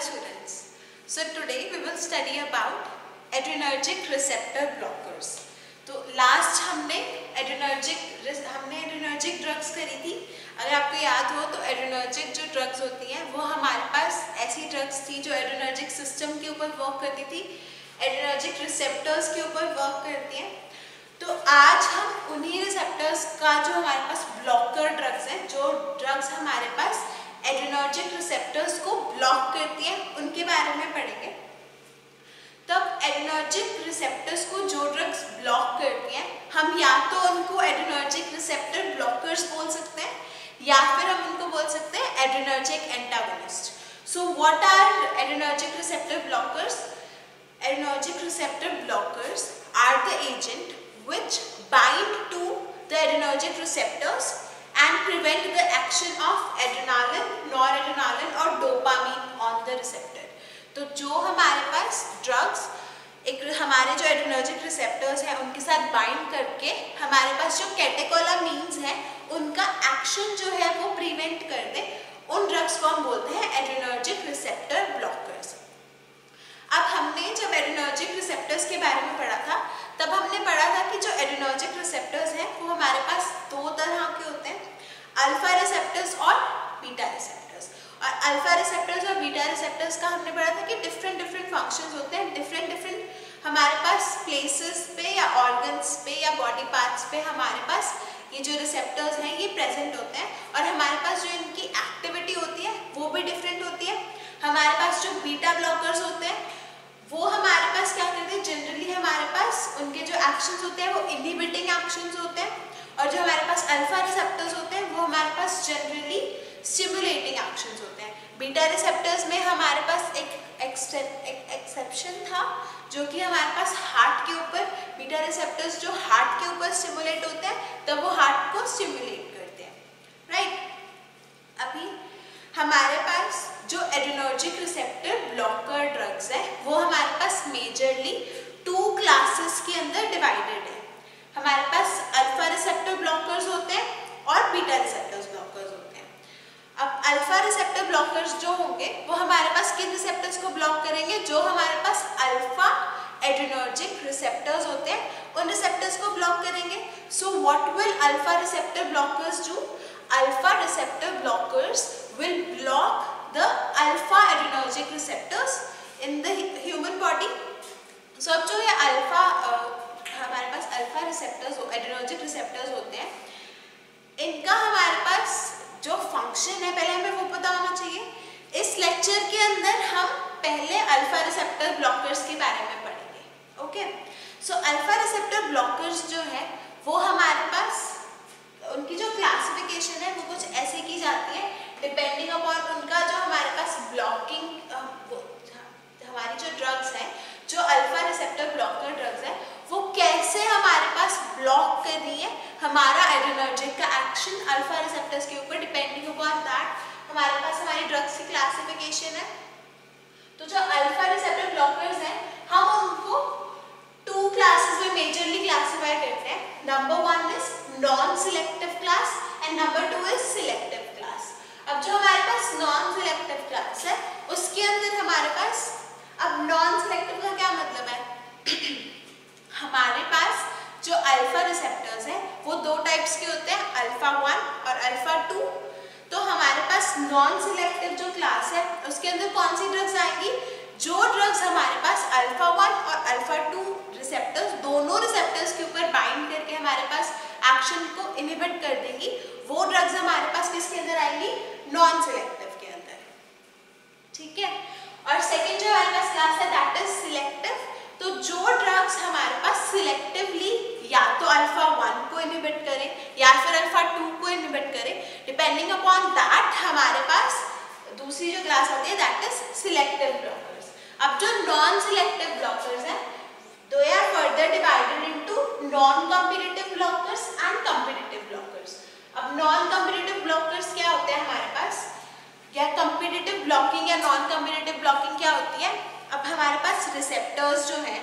students. So today we will study about adrenergic receptor blockers. तो last हमने adrenergic drugs करी थी. अगर आपको याद हो तो एड्रेनर्जिक जो ड्रग्स होती हैं वो हमारे पास ऐसी ड्रग्स थी जो एड्रेनर्जिक सिस्टम के ऊपर वर्क करती थी, एड्रेनर्जिक रिसेप्टर्स के ऊपर वर्क करती हैं. तो आज हम उन्हीं रिसेप्टर्स का जो हमारे पास ब्लॉकर ड्रग्स हैं, जो ड्रग्स हमारे पास एड्रेनर्जिक रिसेप्टर्स को ब्लॉक करती हैं, उनके बारे में पढ़ेंगे. तब एड्रेनर्जिक रिसेप्टर्स को जो ड्रग्स ब्लॉक करती हैं, हम या तो उनको एड्रेनर्जिक रिसेप्टर ब्लॉकर्स बोल सकते हैं या फिर हम उनको बोल सकते हैं adrenergic antagonist. So what are adrenergic receptor blockers? Adrenergic receptor blockers are the agent which bind to the adrenergic receptors and prevent the action of adrenaline, noradrenaline और dopamine on the receptor. तो जो हमारे पास drugs हमारे जो adrenergic receptors हैं उनके साथ bind करके हमारे पास जो कैटेकोलामीन्स हैं उनका एक्शन जो है वो प्रिवेंट कर दे, उन ड्रग्स को हम बोलते हैं एड्रेनर्जिक रिसेप्टर ब्लॉकर्स. अब हमने जब एड्रेनर्जिक रिसेप्टर्स के बारे में पढ़ा था तब हमने पढ़ा था कि जो एड्रेनर्जिक रिसेप्टर्स हैं वो हमारे पास दो तरह के होते हैं, अल्फा रिसेप्टर्स और बीटा रिसेप्टर्स. और अल्फा रिसेप्टर्स और बीटा रिसेप्टर्स का हमने पढ़ा था कि डिफरेंट फंक्शंस होते हैं, डिफरेंट हमारे पास प्लेसेस पे या ऑर्गन्स पे या बॉडी पार्ट्स पे हमारे पास ये जो रिसेप्टर्स हैं ये प्रेजेंट होते हैं और हमारे पास जो इनकी एक्टिविटी होती है वो भी डिफरेंट होती है. हमारे पास जो बीटा ब्लॉकर्स होते हैं वो हमारे पास क्या करते हैं, जनरली हमारे पास उनके जो एक्शंस होते हैं वो इनहिबिटिंग एक्शंस होते हैं, और जो हमारे पास अल्फा रिसेप्टर्स होते हैं वो हमारे पास जनरली स्टिमुलेटिंग एक्शंस होते हैं. बीटा रिसेप्टर्स में हमारे पास एक एक्सेप्शन था जो कि हमारे पास हार्ट के ऊपर, बीटा रिसेप्टर्स जो हार्ट के ऊपर स्टिमुलेट होते हैं तब वो हार्ट को स्टिमुलेट करते हैं, राइट. अभी हमारे पास जो एड्रेनर्जिक रिसेप्टर ब्लॉकर ड्रग्स है वो हमारे पास मेजरली 2 क्लासेस के अंदर डिवाइडेड है. हमारे पास अल्फा रिसेप्टर ब्लॉकर्स होते हैं और बीटा रिसेप्टर्स ब्लॉकर्स होते हैं. अब अल्फा रिसेप्टर ब्लॉकर्स जो होंगे वो हमारे पास किन रिसेप्टर्स को ब्लॉक करेंगे, जो हमारे पास अल्फा एड्रेनर्जिक रिसेप्टर्स होते हैं उन रिसेप्टर्स को ब्लॉक करेंगे. So what will alpha receptor blockers do? Alpha receptor blockers will block the alpha adrenergic receptors in the human body. So अब जो ये अल्फा हमारे पास अल्फा रिसेप्टर्स एड्रेनर्जिक रिसेप्टर्स होते हैं, इनका हमारे पास जो फंक्शन है पहले हमें वो पता होना चाहिए. इस लेक्चर के अंदर हम पहले अल्फा रिसेप्टर ब्लॉकर्स के बारे में पढ़ेंगे. Okay, so alpha receptor blockers जो है वो हमारे पास उनकी जो क्लासिफिकेशन है वो कुछ ऐसे की जाती है डिपेंडिंग अपॉन उनका जो हमारे पास ब्लॉकिंग हमारी जो ड्रग्स हैं, जो अल्फा रिसेप्टर ब्लॉकर ड्रग्स हैं वो कैसे हमारे पास ब्लॉक कर रही है हमारा एड्रेनर्जिक का एक्शन अल्फा रिसेप्टर्स के ऊपर. डिपेंडिंग अपॉन दैट हमारे पास हमारी ड्रग्स की क्लासिफिकेशन है. तो जो अल्फा रिसेप्टर ब्लॉकर्स हैं हम उनको 2 क्लासेस में मेजरली क्लासिफाई करते हैं. Number 1 is non selective class and number 2 is selective class. अब जो हमारे पास नॉन सिलेक्टिव क्लास है उसके अंदर हमारे पास, अब नॉन सिलेक्टिव का क्या मतलब है हमारे पास जो अल्फा रिसेप्टर्स हैं वो 2 टाइप्स के होते हैं, अल्फा 1 और अल्फा 2. तो हमारे पास नॉन सिलेक्टिव जो क्लास है उसके अंदर कौन सी ड्रग्स आएंगी, जो ड्रग्स हमारे पास अल्फा 1 और अल्फा 2 रिसेप्टर्स दोनों रिसेप्टर्स के ऊपर बाइंड करके हमारे पास एक्शन को इनहिबिट कर देंगी, वो ड्रग्स हमारे पास किसके अंदर आएंगी, नॉन सिलेक्टिव के अंदर. ठीक है. और सेकंड जो हमारे पास क्लास है दैट इज सिलेक्टिव. तो जो ड्रग्स हमारे पास सिलेक्टिवली या तो अल्फा 1 को इनहिबिट करें या फिर अल्फा 2 को इनहिबिट करें, डिपेंडिंग अपॉन दैट हमारे पास दूसरी जो क्लास आती है दैट इज सिलेक्टिव ब्लॉकर्स. अब जो नॉन सिलेक्टिव ब्लॉकर्स हैं they are further divided into non-competitive blockers and competitive blockers. अब non-competitive blockers क्या होते हैं हमारे पास, या competitive blocking या non-competitive blocking क्या होती है. अब हमारे पास रिसेप्टर्स जो हैं,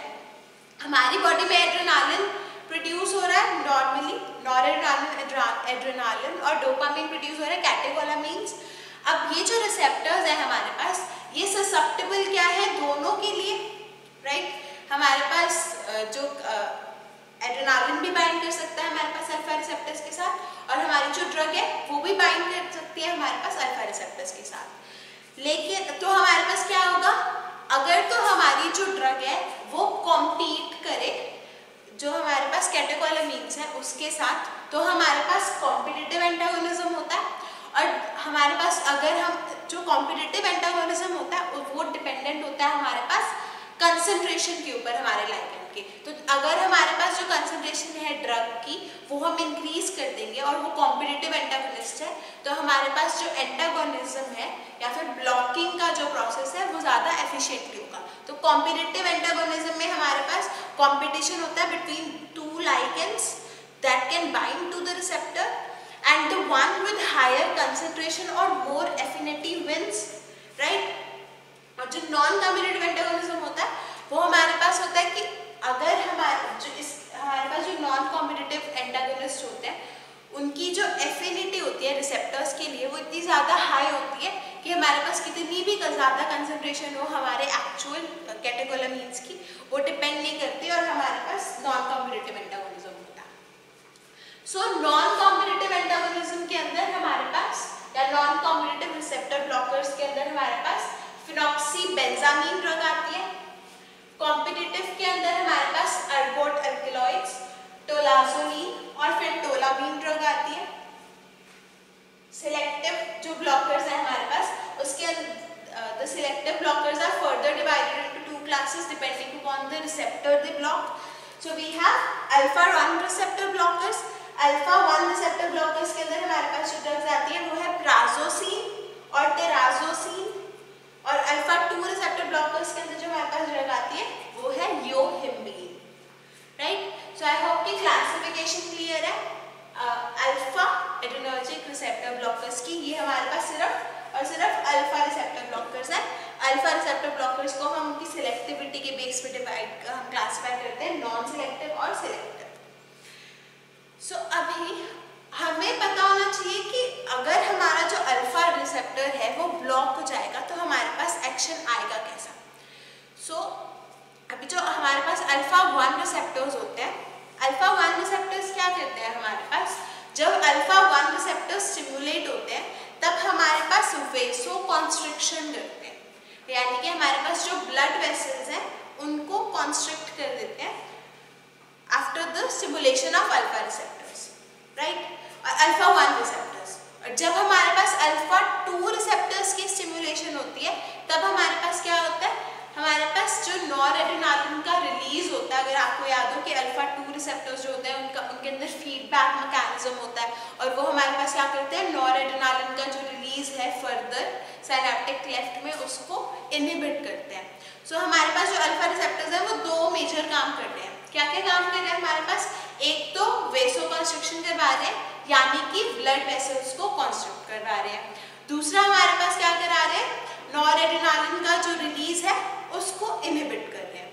हमारी बॉडी में एड्रेनालिन प्रोड्यूस हो रहा है नॉर्मली, नॉरएड्रेनालिन और डोपामिन प्रोड्यूस हो रहा है कैटेकोलामीन्स. अब ये जो रिसेप्टर्स हैं हमारे पास ये ससेप्टेबल क्या है दोनों के लिए, राइट। हमारे पास जो एड्रेनालिन भी बाइंड कर सकता है हमारे पास अल्फा रिसेप्टर्स के साथ, और हमारी जो ड्रग है वो भी बाइंड कर सकती है हमारे पास अल्फा रिसेप्टर्स के साथ। लेकिन तो हमारे पास क्या होगा, अगर तो हमारी जो ड्रग है वो कॉम्पीट करे जो हमारे पास कैटेकोलामीन्स है उसके साथ, तो हमारे पास कॉम्पिटिटिव एंटागोनिज्म होता है। और हमारे पास अगर हम जो कॉम्पिटिटिव एंटागोनिज्म होता है वो डिपेंडेंट होता है हमारे पास कंसंट्रेशन के ऊपर हमारे लाइगेंड के। तो अगर हमारे पास जो कंसंट्रेशन है ड्रग की वो हम इंक्रीज कर देंगे और वो कॉम्पिटिटिव एंटागोनिस्ट है, तो हमारे पास जो एंटागोनिज्म है या फिर ब्लॉकिंग का जो प्रोसेस है वो ज़्यादा एफिशिएंटली होगा। तो कॉम्पिटिटिव एंटागोनिज्म में हमारे पास कॉम्पिटिशन होता है between two ligands that can bind to the receptor, and the one with higher concentration or more affinity wins, right। और जो नॉन कॉम्पिटिटिव एंटागोनिज्म होता है वो हमारे पास होता है कि अगर हमारे पास जो नॉन कॉम्पिटिटिव एंटागोनिस्ट होते हैं उनकी जो एफिनिटी होती है रिसेप्टर्स के लिए वो इतनी ज़्यादा हाई होती है कि हमारे पास कितनी भी ज़्यादा कंसंट्रेशन हो हमारे एक्चुअल कैटेकोलामीन्स की वो डिपेंड नहीं करती, और हमारे पास नॉन कॉम्पिटिटिव एंटागोनिज्म होता है। सो नॉन कॉम्पिटिटिव एंटागोनिज्म के अंदर हमारे पास या नॉन कॉम्पिटिटिव रिसेप्टर ब्लॉकर्स के अंदर हमारे पास फिनॉक्सीबेंजामीन ड्रग आती है। कॉम्पिटिटिव के अंदर हमारे पास अर्गोट अल्कलॉइड्स, टोलाजोलिन और फेंटोलामीन ड्रग आती है। सिलेक्टिव जो ब्लॉकर्स हैं हमारे पास उसके the selective blockers are further divided into two classes depending upon the receptor they block. So we have alpha 1 receptor blockers. Alpha 1 receptor blockers के अंदर हमारे पास जो ड्रग्स आती है वो है प्राजोसिन और टेराजोसिन, और अल्फा 2 रिसेप्टर ब्लॉकर्स के अंदर जो हमारे पास ड्रग आती है वो है योहिम्बीन, राइट। सो आई होप कि क्लासिफिकेशन क्लियर है अल्फा एड्रेनर्जिक रिसेप्टर ब्लॉकर्स की। ये हमारे पास सिर्फ और सिर्फ अल्फा रिसेप्टर ब्लॉकर्स हैं। अल्फा रिसेप्टर ब्लॉकर्स को हम उनकी सिलेक्टिविटी के बेस पे हम क्लासिफाई करते हैं नॉन सिलेक्टिव और सिलेक्टिव। सो अभी हमें पता होना चाहिए कि अगर हमारा जो अल्फा रिसेप्टर है वो ब्लॉक हो जाएगा तो हमारे पास एक्शन आएगा कैसा। सो अभी जो हमारे पास अल्फा 1 रिसेप्टर्स होते हैं, अल्फा 1 रिसेप्टर्स क्या करते हैं हमारे पास, जब अल्फा 1 रिसेप्टर्स स्टिमुलेट होते हैं तब हमारे पास वेसो कॉन्स्ट्रिक्शन करते हैं, यानी कि हमारे पास जो ब्लड वेसल्स हैं उनको कॉन्स्ट्रिक्ट कर देते हैं after the stimulation of alpha receptors, right, और अल्फा 1 रिसेप्टर्स। और जब हमारे पास अल्फा 2 रिसेप्टर्स की स्टिमुलेशन होती है तब हमारे पास क्या होता है, हमारे पास जो नॉरएड्रेनालिन का रिलीज होता है। अगर आपको याद हो कि अल्फा 2 रिसेप्टर्स जो होते हैं उनके अंदर फीडबैक मैकेनिज्म होता है और वो हमारे पास क्या करते हैं, नॉरएड्रेनालिन का जो रिलीज है फर्दर सिनेप्टिक क्लेफ्ट में उसको इनहिबिट करते हैं। सो हमारे पास जो अल्फा रिसेप्टर्स हैं वो 2 मेजर काम करते हैं। क्या क्या काम कर रहे हैं हमारे पास, एक तो वेसो कंस्ट्रक्शन करवा रहे हैं यानी कि ब्लड वेसल्स को कंस्ट्रक्ट करवा रहे हैं, दूसरा हमारे पास क्या करा रहे हैं, नॉरएड्रेनालिन का जो रिलीज है उसको इनहिबिट कर रहे हैं,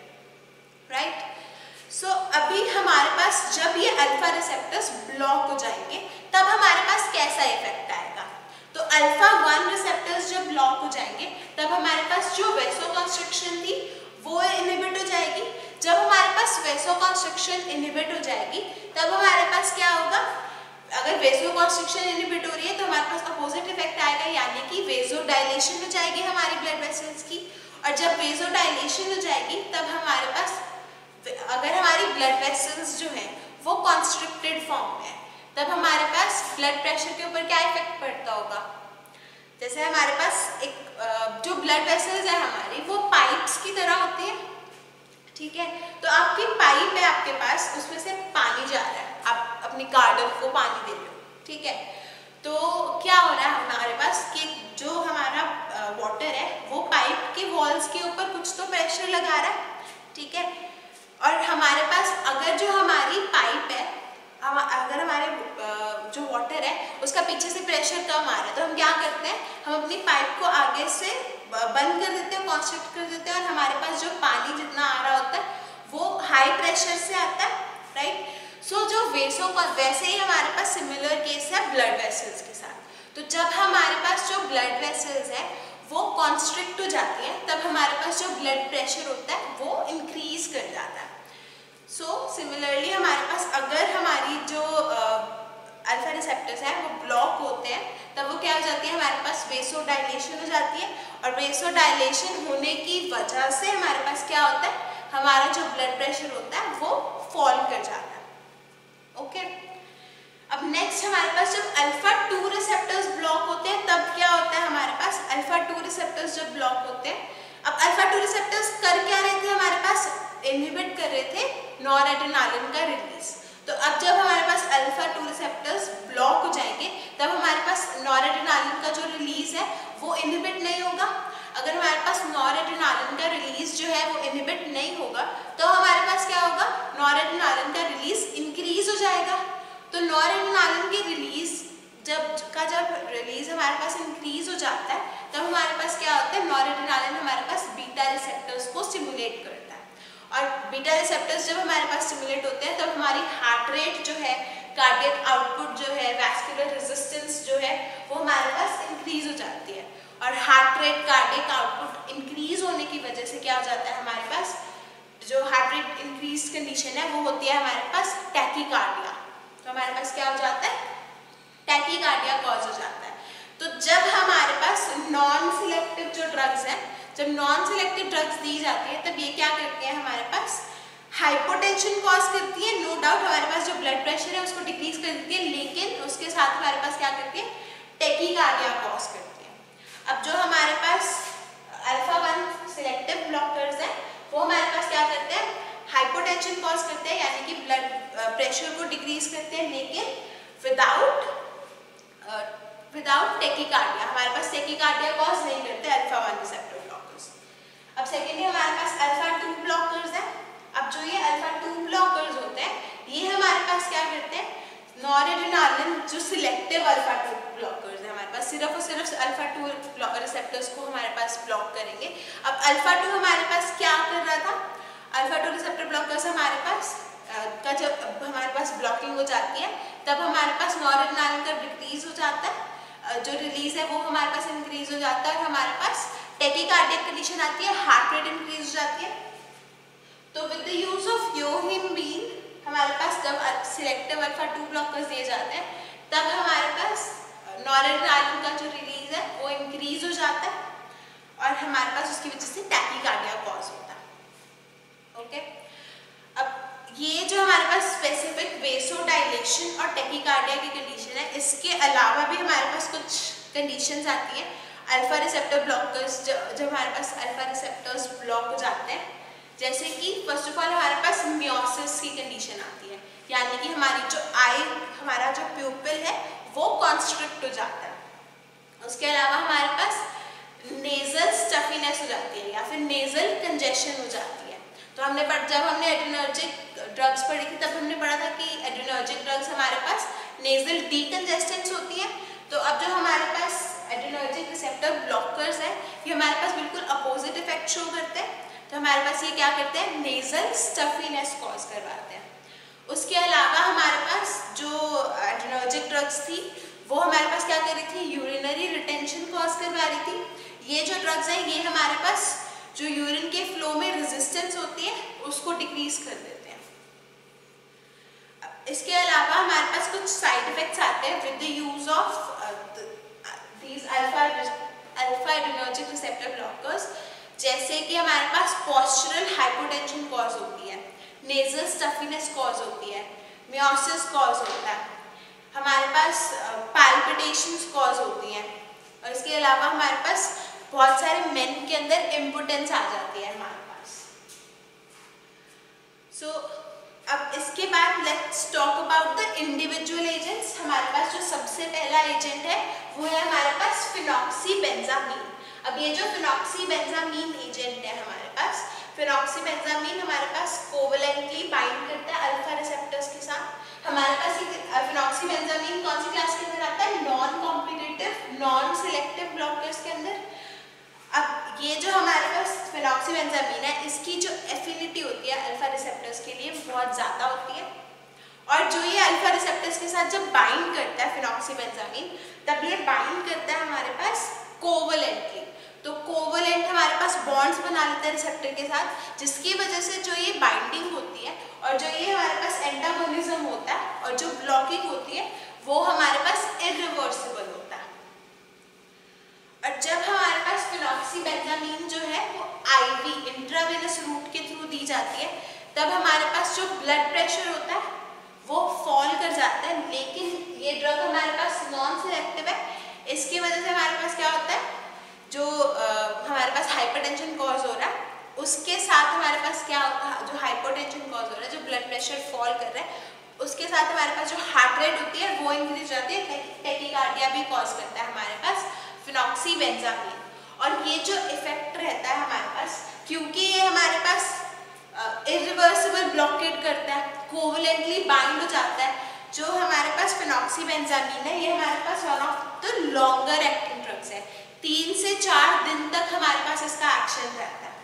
राइट। सो अभी हमारे पास जब ये अल्फा रिसेप्टर्स ब्लॉक हो जाएंगे तब हमारे पास कैसा इफेक्ट आएगा। तो अल्फा 1 रिसेप्टर्स जब ब्लॉक हो जाएंगे तब हमारे पास जो वेसो कंस्ट्रक्शन थी वो इनहिबिट हो जाएगी। जब हमारे पास वेसो कंस्ट्रक्शन इनहिबिट हो जाएगी तब हमारे पास क्या होगा, अगर वेसो कंस्ट्रक्शन इनहिबिट हो रही है तो हमारे पास अपोजिट इफेक्ट आएगा, यानी कि वेसो डायलेशन हो जाएगी हमारी ब्लड वेसल्स की। और जब वेसो डायलेशन हो जाएगी तब हमारे पास अगर हमारी ब्लड वेसल्स जो हैं वो कॉन्स्ट्रिक्टेड फॉर्म में है तब हमारे पास ब्लड प्रेशर के ऊपर क्या इफेक्ट पड़ता होगा। जैसे हमारे पास एक जो ब्लड वेसल्स है हमारी वो पाइप्स की तरह होती है, ठीक है। तो आपकी पाइप है आपके पास, उसमें से पानी जा रहा है, आप अपनी गार्डन को पानी दे रहे हो, ठीक है। तो क्या हो रहा है हमारे पास कि जो हमारा वाटर है वो पाइप के वॉल्स के ऊपर कुछ तो प्रेशर लगा रहा है, ठीक है। और हमारे पास अगर जो हमारी पाइप है, अगर हमारे जो वाटर है उसका पीछे से प्रेशर कम आ रहा है तो हम क्या करते हैं, हम अपनी पाइप को आगे से बंद कर देते हैं, कॉन्स्ट्रिक्ट कर देते हैं, और हमारे पास जो पानी जितना आ रहा होता है वो हाई प्रेशर से आता है, राइट। सो जो वेसो का वैसे ही हमारे पास सिमिलर केस है ब्लड वेसल्स के साथ। तो जब हमारे पास जो ब्लड वेसल्स है वो कॉन्स्ट्रिक्ट हो जाती हैं, तब हमारे पास जो ब्लड प्रेशर होता है वो इंक्रीज कर जाता है। सो सिमिलरली हमारे पास अगर हमारी जो अल्फा रिसेप्टर्स हैं वो ब्लॉक होते हैं, तब वो क्या हो जाती है, हमारे पास वेसोडाइलेशन हो जाती है, और वेसोडाइलेशन होने की वजह से हमारे पास क्या होता है, हमारा जो ब्लड प्रेशर होता है वो फॉल कर जाता है। ओके, अब नेक्स्ट हमारे पास जब अल्फा 2 रिसेप्टर्स ब्लॉक होते हैं तब क्या होता है, हमारे पास अल्फा 2 रिसेप्टर्स जब ब्लॉक होते हैं, अब अल्फा 2 रिसेप्टर्स कर क्या रहे थे, हमारे पास इनहिबिट कर रहे थे नॉरएड्रेनालिन का रिलीज। तो अब जब हमारे पास अल्फा 2 रिसेप्टर्स ब्लॉक हो जाएंगे तब हमारे पास नॉरएड्रेनालिन का जो रिलीज है वो इनहिबिट नहीं होगा। अगर हमारे पास नॉरएड्रेनालिन का रिलीज जो है वो इनहिबिट नहीं होगा तो हमारे पास क्या होगा, नॉरएड्रेनालिन का रिलीज इंक्रीज हो जाएगा। तो नॉरएड्रेनालिन के रिलीज जब रिलीज हमारे पास इंक्रीज हो जाता है तब हमारे पास क्या होता है, नॉरएड्रेनालिन हमारे पास बीटा रिसेप्टर्स को स्टिमुलेट करता है, और बीटा रिसेप्टर्स जब हमारे पास स्टिमुलेट होते हैं तब हमारी हार्ट रेट जो है, कार्डियक आउटपुट जो है, वैस्कुलर रेजिस्टेंस जो है वो हमारे पास इंक्रीज हो जाती है, और heart rate cardiac output increase होने की वजह से क्या हो जाता है, हमारे पास जो हार्ट रेट इंक्रीज कंडीशन है वो होती है हमारे पास टैकीकार्डिया। तो हमारे पास क्या हो जाता है, टैकीकार्डिया कॉज हो जाता है। तो जब हमारे पास नॉन सिलेक्टिव जो ड्रग्स हैं, जब नॉन सिलेक्टिव ड्रग्स दी जाती है तब ये क्या करती है, हमारे पास हाइपोटेंशन कॉज करती है। नो डाउट हमारे पास जो ब्लड प्रेशर है उसको डिक्रीज कर देती है, लेकिन उसके साथ हमारे पास क्या करती है, टैकीकार्डिया कॉज करती है। अब जो हमारे पास अल्फा 1 सिलेक्टिव ब्लॉकर्स हैं वो हमारे पास क्या करते हैं, हाइपोटेंशन कॉज करते हैं, यानी कि ब्लड प्रेशर को डिक्रीज करते हैं, लेकिन विदाउट टैकीकार्डिया। हमारे पास टैकीकार्डिया कॉज नहीं करते अल्फा 1 रिसेप्टर ब्लॉकर्स। अब सेकेंडली हमारे पास अल्फा 2 ब्लॉकर्स हैं। अब जो ये अल्फा 2 ब्लॉकर्स होते हैं ये हमारे पास क्या करते हैं, नॉरएड्रेनालिन जो सिलेक्टिव अल्फा 2 ब्लॉकर्स है हमारे पास सिर्फ और सिर्फ अल्फा 2 रिसेप्टर्स को हमारे पास ब्लॉक करेंगे। अब अल्फा 2 हमारे पास क्या कर रहा था, अल्फा 2 रिसेप्टर ब्लॉकर्स हमारे पास का जब हमारे पास ब्लॉकिंग हो जाती है तब हमारे पास नॉरएड्रेनालिन का डिक्रीज हो जाता है, जो रिलीज है वो हमारे पास इंक्रीज हो जाता है, और हमारे पास टैकीकार्डियक कंडीशन आती है, हार्ट रेट इंक्रीज हो जाती है। तो विद द यूज ऑफ योहिम्बीन हमारे पास जब सिलेक्टिव अल्फा 2 ब्लॉकर्स दिए जाते हैं तब हमारे पास नॉरएड्रेनालिन का जो रिलीज है वो इंक्रीज हो जाता है, और हमारे पास उसकी वजह से टैकीकार्डिया कॉज होता है। ओके, अब ये जो हमारे पास स्पेसिफिक वेसोडाइलेशन और टैकीकार्डिया की कंडीशन है, इसके अलावा भी हमारे पास कुछ कंडीशंस आती हैं अल्फा रिसेप्टर ब्लॉकर्स। जब हमारे पास अल्फा रिसेप्टर्स ब्लॉक हो जाते हैं, जैसे कि फर्स्ट ऑफ ऑल हमारे पास मियोसिस की कंडीशन आती है, यानी कि हमारी जो हमारा जो प्यूपिल है वो कॉन्स्ट्रिक्ट हो जाता है। उसके अलावा हमारे पास नेजल स्टफीनेस हो जाती है या फिर नेजल कंजेशन हो जाती है। तो जब हमने एड्रेनर्जिक ड्रग्स पढ़ी थी तब हमने पढ़ा था कि एड्रेनर्जिक ड्रग्स हमारे पास नेजल डीकंजेस्टेंट्स होती है। तो अब जो हमारे पास एड्रेनर्जिक रिसेप्टर ब्लॉकर्स है ये हमारे पास बिल्कुल अपोजिट इफेक्ट शो करते हैं। तो हमारे पास ये क्या करते हैं, नेजल स्टफीनेस कॉज करवाते हैं। उसके अलावा हमारे पास जो एड्रेनर्जिक ड्रग्स थी वो हमारे पास क्या कर रही थी, यूरिनरी रिटेंशन कॉज करवा रही थी। ये जो ड्रग्स हैं ये हमारे पास जो यूरिन के फ्लो में रेजिस्टेंस होती है उसको डिक्रीज कर देते हैं। इसके अलावा हमारे पास कुछ साइड इफेक्ट्स आते हैं with the use of these alpha adrenergic receptor blockers, जैसे कि हमारे पास पोस्चरल हाइपोटेंशन कॉज होती है, नेजल स्टफीनेस कॉज होती है, मियोसिस कॉज होता है, हमारे पास पैल्पिटेशंस कॉज होती हैं, और इसके अलावा हमारे पास बहुत सारे मेन के अंदर इम्पोटेंस आ जाती है हमारे पास। सो अब इसके बाद let's talk about the individual agents. हमारे पास जो सबसे पहला एजेंट है वो है हमारे पास फिनॉक्सीबेंजामीन। अब ये जो फिनॉक्सीबेंजामीन एजेंट है हमारे पास, फिनॉक्सीबेंजामीन हमारे पास कोवलेंटली बाइंड करता है अल्फा रिसेप्टर्स के साथ। हमारे पास फिनॉक्सीबेंजामीन कौन सी क्लास के अंदर आता है, non competitive non selective blockers के अंदर। अब ये जो हमारे पास फिनॉक्सीबेंजामीन है इसकी जो एफिनिटी होती है अल्फा रिसेप्टर्स के लिए बहुत ज़्यादा होती है, और जो ये अल्फा रिसेप्टर्स के साथ जब बाइंड करता है फिनॉक्सीबेंजामीन तब ये बाइंड करता है हमारे पास कोवलेंटली। तो बॉन्ड्स बना लेता है रिसेप्टर के साथ, जिसकी वजह से जो ये बाइंडिंग होती है और जो ये हमारे पास एंटागोनिज्म होता है और जो ब्लॉकिंग होती है वो हमारे पास इरिवर्सिबल होता है। और जब हमारे पास फिनॉक्सीबेंजामीन जो है वो आईवी इंट्रावेनस रूट के थ्रू दी जाती है, तब हमारे पास जो ब्लड प्रेशर होता है वो फॉल कर जाता है। लेकिन ये ड्रग हमारे पास नॉन सिलेक्टिव है, इसकी वजह से हमारे पास क्या होता है, जो हमारे पास हाइपरटेंशन कॉज हो रहा है उसके साथ हमारे पास क्या होता है, जो हाइपोटेंशन कॉज हो रहा है, जो ब्लड प्रेशर फॉल कर रहा है, उसके साथ हमारे पास जो हार्ट रेट होती है वो इंक्रीज जाती है, टैकीकार्डिया भी कॉज करता है हमारे पास फिनॉक्सीबेंजामीन। और ये जो इफेक्ट रहता है हमारे पास, क्योंकि ये हमारे पास इरिवर्सिबल ब्लॉकेट करता है, कोवलेंटली बाइंड हो जाता है, जो हमारे पास फिनॉक्सीबेंजामीन है ये हमारे पास one of the longer acting drugs है। 3 से 4 दिन तक हमारे पास इसका एक्शन रहता है।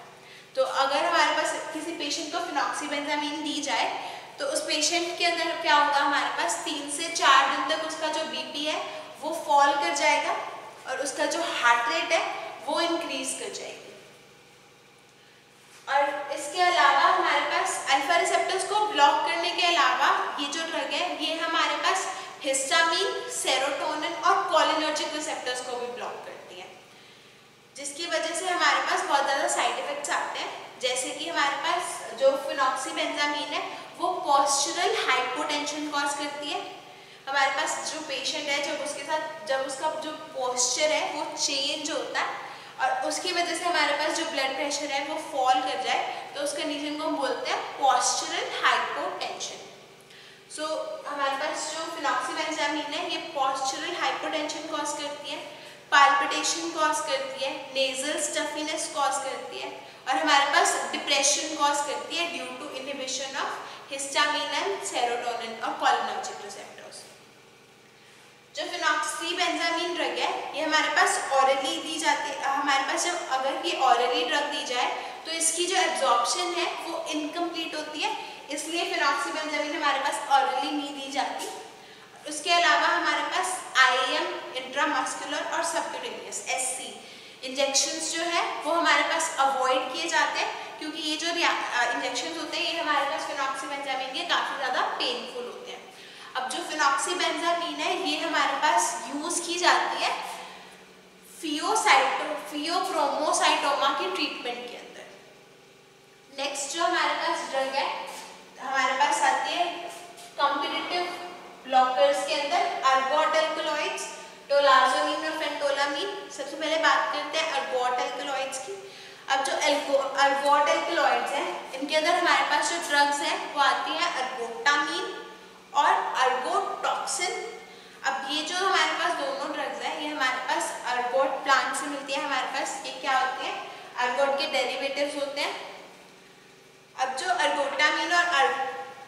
तो अगर हमारे पास किसी पेशेंट को फिनॉक्सीबेंजामीन दी जाए तो उस पेशेंट के अंदर क्या होगा, हमारे पास 3 से 4 दिन तक उसका जो बीपी है वो फॉल कर जाएगा और उसका जो हार्ट रेट है वो इंक्रीज कर जाएगी। और इसके अलावा हमारे पास अल्फा रिसेप्टर्स को ब्लॉक करने के अलावा ये जो ड्रग है ये हमारे पास हिस्टामिन, सेरोटोनिन और कोलिनर्जिक रिसेप्टर्स को भी ब्लॉक करती है, जिसकी वजह से हमारे पास बहुत ज़्यादा साइड इफेक्ट्स आते हैं। जैसे कि हमारे पास जो फिनॉक्सीबेंजामीन है वो पोस्चरल हाइपोटेंशन कॉज करती है। हमारे पास जो पेशेंट है जब उसका जो पोस्चर है वो चेंज होता है और उसकी वजह से हमारे पास जो ब्लड प्रेशर है वो फॉल कर जाए तो उस कंडीशन को हम बोलते हैं पोस्चरल हाइपोटेंशन। सो हमारे पास जो फिनॉक्सीबेंजामीन है ये पोस्चरल हाइपोटेंशन कॉज करती है, पाल्पिटेशन कॉज करती है, नेजल स्टफीनेस कॉज करती है और हमारे पास डिप्रेशन कॉज करती है due to inhibition of histamine and serotonin और कोलिनर्जिक रिसेप्टर्स। जो फिनॉक्सीबेंजामीन ड्रग है ये हमारे पास ऑरली दी जाती है। हमारे पास जब अगर ये ऑरली ड्रग दी जाए तो इसकी जो एब्जॉर्प्शन है वो इनकम्प्लीट होती है, इसलिए फिनॉक्सीबेंजामीन हमारे पास ऑरली नहीं दी जाती। उसके अलावा हमारे पास आईएम, इंट्रामस्कुलर और सबक्यूटेनियस एससी इंजेक्शंस जो है वो हमारे पास अवॉइड किए जाते हैं, क्योंकि ये जो इंजेक्शंस होते हैं ये हमारे पास फिनॉक्सीबेंजामीन के काफ़ी ज़्यादा पेनफुल होते हैं। अब जो फिनॉक्सीबेंजामीन है ये हमारे पास यूज़ की जाती है फियोक्रोमोसाइटोमा की ट्रीटमेंट के अंदर। नेक्स्ट जो हमारे पास ड्रग है हमारे पास आती है कॉम्पिटिटिव ब्लॉकर्स के अंदर अर्गोट एल्कलॉइड्स, टोलाजोनिन और फेंटोलामीन। सबसे पहले बात करते हैं अर्गोट एल्कलॉइड्स की। अब जो अर्गोट एल्कलॉइड्स हैं इनके अंदर हमारे पास जो ड्रग्स हैं वो आती हैं अर्गोटामीन और अर्गोटॉक्सिन। अब ये जो हमारे पास दोनों ड्रग्स हैं ये हमारे पास अर्गोट प्लांट से मिलती है। हमारे पास ये क्या होते हैं, अर्गोट के डेरिवेटिव्स होते हैं। अब जो अर्गोटामीन और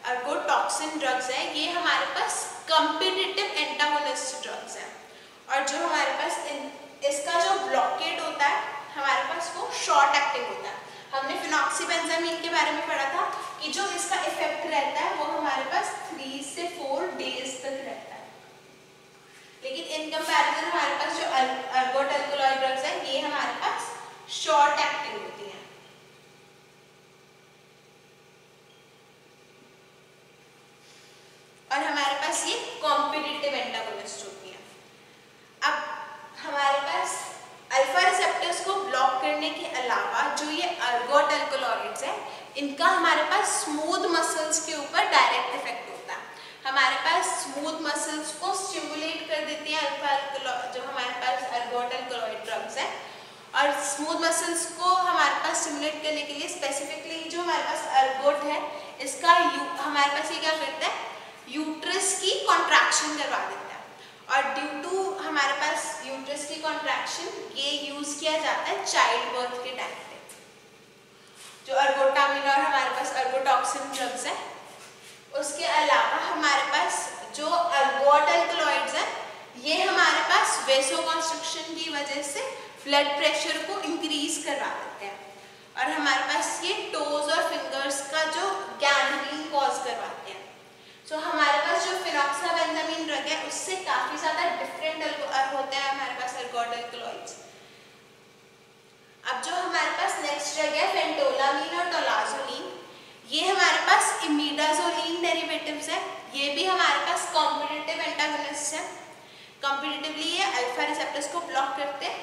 अर्गोटॉक्सिन ड्रग्स हैं ये हमारे पास कॉम्पिटिटिव एंटागोनिस्ट ड्रग्स हैं और जो हमारे पास इसका जो ब्लॉकेड होता है हमारे पास वो शॉर्ट एक्टिंग होता है। हमने फिनॉक्सीबेंजामीन के बारे में पढ़ा था कि जो इसका इफेक्ट रहता है वो हमारे पास 3 से 4 डेज तक रहता है, लेकिन इन कंपैरिजन हमारे पास जो अर्गोट एल्कलॉइड ड्रग्स हैं ये हमारे पास शॉर्ट एक्टिंग होती हैं। और हमारे पास ये कॉम्पिटिटिव एंटागोनिस्ट होती है। अब हमारे पास अल्फा रिसेप्टर्स को ब्लॉक करने के अलावा जो ये अर्गोट एल्कलॉइड्स हैं इनका हमारे पास स्मूथ मसल्स के ऊपर डायरेक्ट इफेक्ट होता है। हमारे पास स्मूथ मसल्स को स्टिमुलेट कर देती हैं अल्फा जो हमारे पास अर्गोट एल्कलॉइड ड्रग्स हैं। और स्मूथ मसल्स को हमारे पास स्टिमुलेट करने के लिए स्पेसिफिकली जो हमारे पास अर्गोट है इसका हमारे पास ये क्या करता है, यूट्रस की कॉन्ट्रैक्शन करवा देता है। और ड्यू टू हमारे पास यूट्रस की कॉन्ट्रैक्शन ये यूज किया जाता है चाइल्ड बर्थ के टाइम पे। जो अर्गोटामिन और हमारे पास अर्गोटॉक्सिन ड्रग्स है, उसके अलावा हमारे पास जो अर्गोट एल्कलॉइड्स हैं ये हमारे पास वेसोकॉन्स्ट्रिक्शन की वजह से ब्लड प्रेशर को इंक्रीज करवा देते हैं और हमारे पास ये टोज और फिंगर्स का जो गैंग्रीन कॉज करवाते हैं। सो हमारे पास जो फिनॉक्सीबेंजामीन ड्रग है उससे काफ़ी ज़्यादा डिफरेंट होते हैं हमारे पास अर्गोट एल्कलॉइड्स। अब जो हमारे पास डेरिवेटिव्स है, ये भी हमारे पास कॉम्पिटिटिव एंटागोनिस्ट है। कॉम्पिटिटिवली ये अल्फा रिसेप्टर्स को ब्लॉक करते हैं,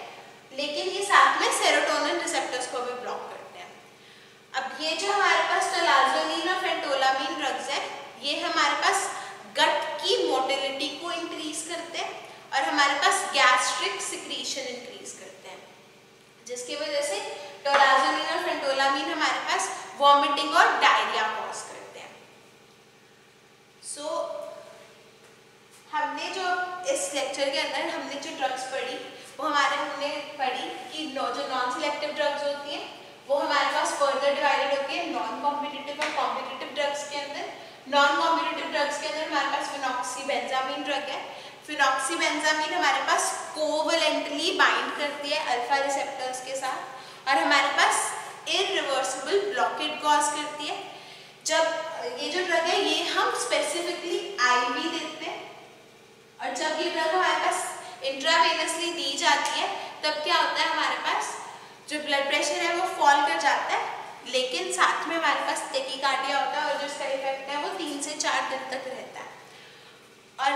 लेकिन ये साथ में सेरोटोनिन रिसेप्टर्स को भी ब्लॉक करते हैं। अब ये जो हमारे पास टोलाजोलिन और फेंटोलामीन ड्रग्स है, ये हमारे पास गट की मोटिलिटी को इंक्रीज करते हैं और हमारे पास गैस्ट्रिक सिक्रीशन इंक्रीज करते हैं, जिसकी वजह से टोलाजोलिन और फेंटोलामीन हमारे पास वॉमिटिंग और डायरिया कॉज करते हैं। हमने जो इस लेक्चर के अंदर हमने जो ड्रग्स पढ़ी वो हमने पढ़ी कि जो नॉन सिलेक्टिव ड्रग्स होती हैं वो हमारे पास फर्दर डिवाइडेड होती है नॉन कॉम्पिटिटिव और कॉम्पिटिटिव ड्रग्स के अंदर। नॉन कॉम्पिटिटिव ड्रग्स के अंदर हमारे पास फिनॉक्सीबेंजामीन ड्रग है। फिनॉक्सीबेंजामीन हमारे पास कोवलेंटली बाइंड करती है अल्फा रिसेप्टर्स के साथ और हमारे पास इरिवर्सिबल ब्लॉकेज कॉज करती है। जब ये जो ड्रग है ये हम स्पेसिफिकली आईवी देते हैं और जब ये ड्रग हमारे पास इंट्रावेनसली दी जाती है तब क्या होता है, हमारे पास जो ब्लड प्रेशर है वो फॉल कर जाता है, लेकिन साथ में हमारे पास टेकीकार्डिया होता है और जो इसका इफेक्ट है वो 3 से 4 दिन तक रहता है। और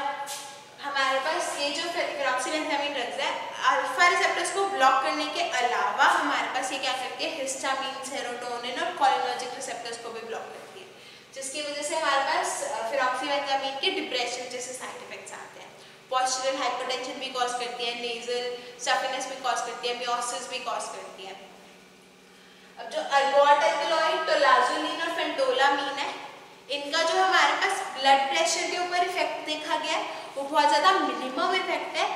हमारे पास ये जो फिनॉक्सीबेंजामीन ड्रग्स है अल्फा रिसेप्टर्स को ब्लॉक करने के अलावा हमारे पास ये क्या करती है, हिस्टामिन, सेरोटोनिन और कोलिनर्जिक रिसेप्टर्स को भी ब्लॉक करती है, जिसकी वजह से हमारे पास फिनॉक्सीबेंजामीन के डिप्रेशन जैसे साइड इफेक्ट्स आते हैं। पोस्चरल हाइपरटेंशन भी कॉज करती है, नेजल स्टफीनेस भी कॉज करती है, मियोसिस भी कॉज करती है। अब जो अर्गोट एल्कलॉइड, टोलाजोलिन और फेंटोलामीन है, इनका जो हमारे पास ब्लड प्रेशर के ऊपर इफेक्ट देखा गया है वो बहुत ज़्यादा मिनिमम इफेक्ट है,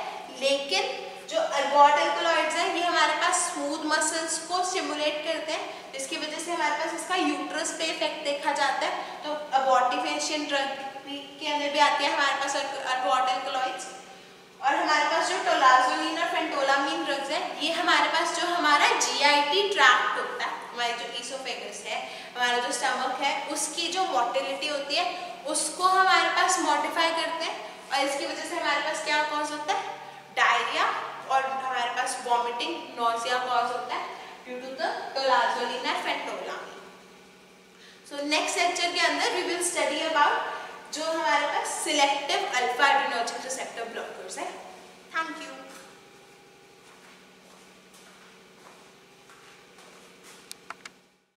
लेकिन जो अर्गोट एल्कलॉइड्स हैं ये हमारे पास स्मूथ मसल्स को स्टिमुलेट करते हैं, जिसकी वजह से हमारे पास इसका यूट्रस पे इफेक्ट देखा जाता है। तो अबॉर्टिफिकेशन ड्रग के अंदर भी आती है हमारे पास अर्गोट एल्कलॉइड्स। और हमारे पास जो टोलाजोलिन और फेंटोलामीन ड्रग्स है ये हमारे पास जो हमारा जीआईटी ट्रैक्ट होता है, हमारे जो ईसोफेगस है, हमारा जो स्टमक है, उसकी जो मोटिलिटी होती है उसको हमारे पास मॉडिफाई करते हैं और इसकी वजह से हमारे पास क्या कॉज होता है, डायरिया और हमारे पास वॉमिटिंग, नोजिया कॉज होता है ड्यू टू द टोलाजोलिन और फेंटोलामीन। सो नेक्स्ट लेक्चर के अंदर वी विल स्टडी अबाउट जो हमारे पास selective alpha adrenergic receptor blockers है। Thank you.